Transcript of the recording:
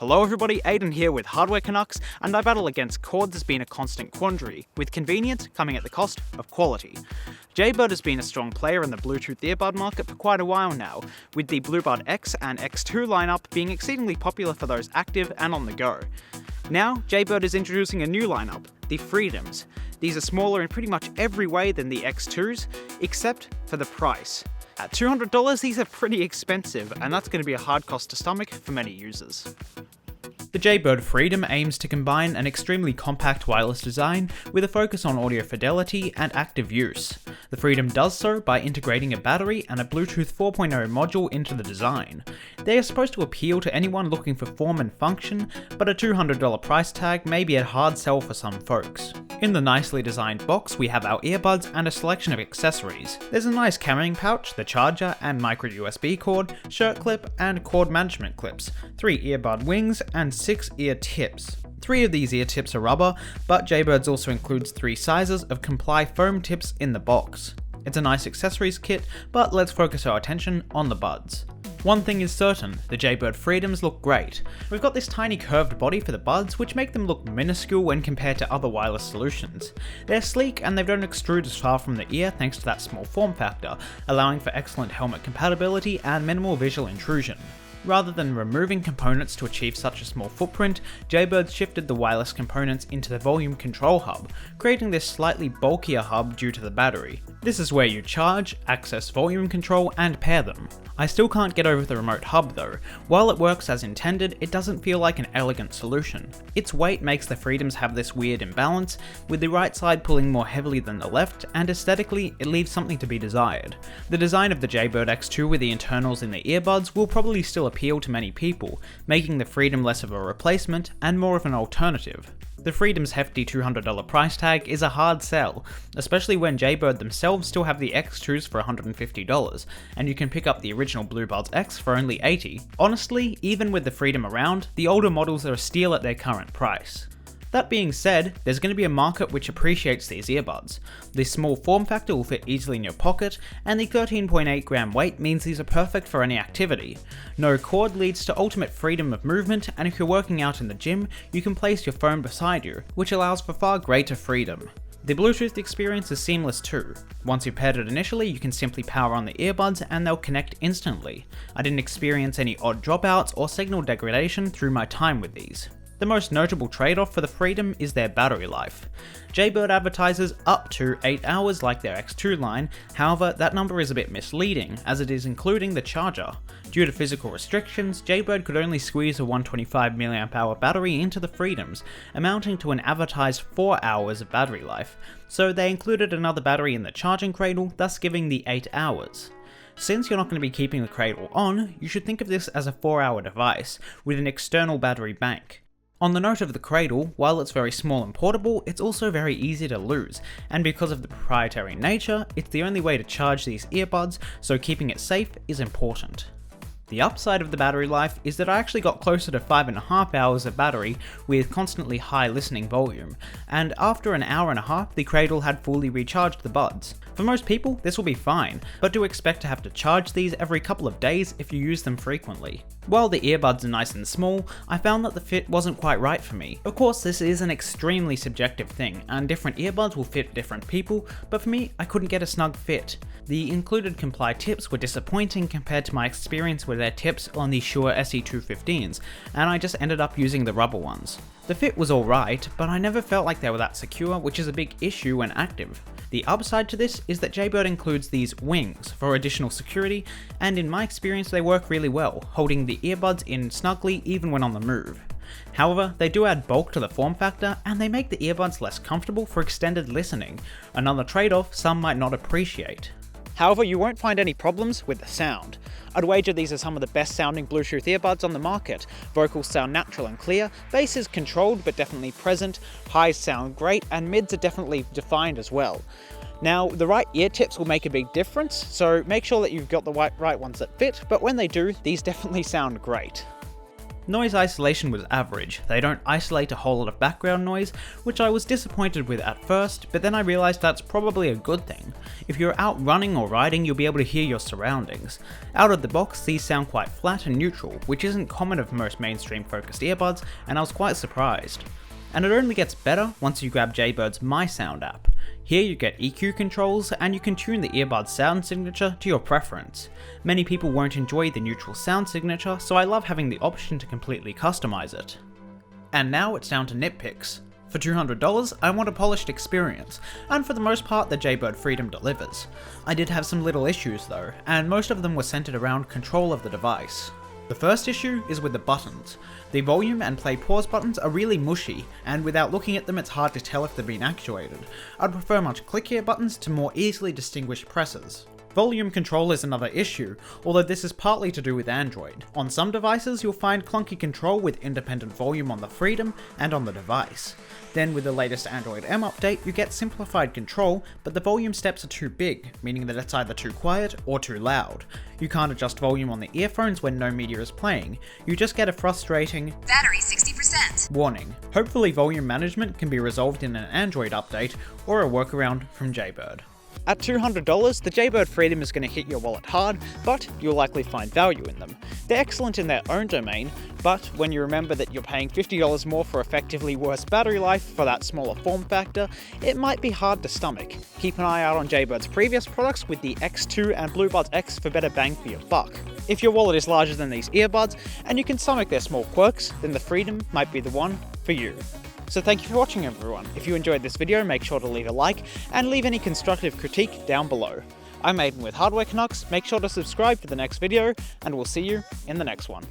Hello everybody, Aiden here with Hardware Canucks, and my battle against cords has been a constant quandary, with convenience coming at the cost of quality. Jaybird has been a strong player in the Bluetooth earbud market for quite a while now, with the Bluebud X and X2 lineup being exceedingly popular for those active and on the go. Now, Jaybird is introducing a new lineup, the Freedoms. These are smaller in pretty much every way than the X2s, except for the price. At $200, these are pretty expensive, and that's going to be a hard cost to stomach for many users. The Jaybird Freedom aims to combine an extremely compact wireless design with a focus on audio fidelity and active use. The Freedom does so by integrating a battery and a Bluetooth 4.0 module into the design. They are supposed to appeal to anyone looking for form and function, but a $200 price tag may be a hard sell for some folks. In the nicely designed box, we have our earbuds and a selection of accessories. There's a nice carrying pouch, the charger and micro USB cord, shirt clip and cord management clips, 3 earbud wings and 6 ear tips. 3 of these ear tips are rubber, but Jaybirds also includes 3 sizes of Comply foam tips in the box. It's a nice accessories kit, but let's focus our attention on the buds. One thing is certain, the Jaybird Freedoms look great. We've got this tiny curved body for the buds, which make them look minuscule when compared to other wireless solutions. They're sleek and they don't extrude as far from the ear thanks to that small form factor, allowing for excellent helmet compatibility and minimal visual intrusion. Rather than removing components to achieve such a small footprint, Jaybird shifted the wireless components into the volume control hub, creating this slightly bulkier hub due to the battery. This is where you charge, access volume control, and pair them. I still can't get over the remote hub though. While it works as intended, it doesn't feel like an elegant solution. Its weight makes the Freedoms have this weird imbalance, with the right side pulling more heavily than the left, and aesthetically, it leaves something to be desired. The design of the Jaybird X2 with the internals in the earbuds will probably still appeal to many people, making the Freedom less of a replacement and more of an alternative. The Freedom's hefty $200 price tag is a hard sell, especially when Jaybird themselves still have the X2s for $150, and you can pick up the original Bluebuds X for only $80. Honestly, even with the Freedom around, the older models are a steal at their current price. That being said, there's going to be a market which appreciates these earbuds. This small form factor will fit easily in your pocket, and the 13.8 gram weight means these are perfect for any activity. No cord leads to ultimate freedom of movement, and if you're working out in the gym, you can place your phone beside you, which allows for far greater freedom. The Bluetooth experience is seamless too. Once you've paired it initially, you can simply power on the earbuds and they'll connect instantly. I didn't experience any odd dropouts or signal degradation through my time with these. The most notable trade-off for the Freedom is their battery life. Jaybird advertises up to 8 hours like their X2 line, however that number is a bit misleading as it is including the charger. Due to physical restrictions, Jaybird could only squeeze a 125 mAh battery into the Freedoms, amounting to an advertised 4 hours of battery life, so they included another battery in the charging cradle, thus giving the 8 hours. Since you're not going to be keeping the cradle on, you should think of this as a 4-hour device, with an external battery bank. On the note of the cradle, while it's very small and portable, it's also very easy to lose, and because of the proprietary nature, it's the only way to charge these earbuds, so keeping it safe is important. The upside of the battery life is that I actually got closer to 5.5 hours of battery with constantly high listening volume, and after an hour and a half the cradle had fully recharged the buds. For most people this will be fine, but do expect to have to charge these every couple of days if you use them frequently. While the earbuds are nice and small, I found that the fit wasn't quite right for me. Of course this is an extremely subjective thing, and different earbuds will fit different people, but for me I couldn't get a snug fit. The included Comply tips were disappointing compared to my experience with their tips on the Shure SE215s, and I just ended up using the rubber ones. The fit was alright, but I never felt like they were that secure, which is a big issue when active. The upside to this is that Jaybird includes these wings for additional security, and in my experience they work really well, holding the earbuds in snugly even when on the move. However, they do add bulk to the form factor, and they make the earbuds less comfortable for extended listening, another trade-off some might not appreciate. However, you won't find any problems with the sound. I'd wager these are some of the best sounding Bluetooth earbuds on the market. Vocals sound natural and clear, bass is controlled but definitely present, highs sound great, and mids are definitely defined as well. Now, the right ear tips will make a big difference, so make sure that you've got the right ones that fit, but when they do, these definitely sound great. Noise isolation was average. They don't isolate a whole lot of background noise, which I was disappointed with at first, but then I realised that's probably a good thing. If you're out running or riding, you'll be able to hear your surroundings. Out of the box, these sound quite flat and neutral, which isn't common of most mainstream focused earbuds, and I was quite surprised. And it only gets better once you grab Jaybird's My Sound app. Here you get EQ controls, and you can tune the earbud's sound signature to your preference. Many people won't enjoy the neutral sound signature, so I love having the option to completely customize it. And now it's down to nitpicks. For $200, I want a polished experience, and for the most part the Jaybird Freedom delivers. I did have some little issues though, and most of them were centered around control of the device. The first issue is with the buttons. The volume and play pause buttons are really mushy, and without looking at them it's hard to tell if they've been actuated. I'd prefer much clickier buttons to more easily distinguish presses. Volume control is another issue, although this is partly to do with Android. On some devices you'll find clunky control with independent volume on the Freedom and on the device. Then with the latest Android M update you get simplified control, but the volume steps are too big, meaning that it's either too quiet or too loud. You can't adjust volume on the earphones when no media is playing, you just get a frustrating battery 60% warning. Hopefully volume management can be resolved in an Android update or a workaround from Jaybird. At $200, the Jaybird Freedom is going to hit your wallet hard, but you'll likely find value in them. They're excellent in their own domain, but when you remember that you're paying $50 more for effectively worse battery life for that smaller form factor, it might be hard to stomach. Keep an eye out on Jaybird's previous products with the X2 and BlueBuds X for better bang for your buck. If your wallet is larger than these earbuds, and you can stomach their small quirks, then the Freedom might be the one for you. So thank you for watching everyone. If you enjoyed this video, make sure to leave a like, and leave any constructive critique down below. I'm Aiden with Hardware Canucks, make sure to subscribe for the next video, and we'll see you in the next one.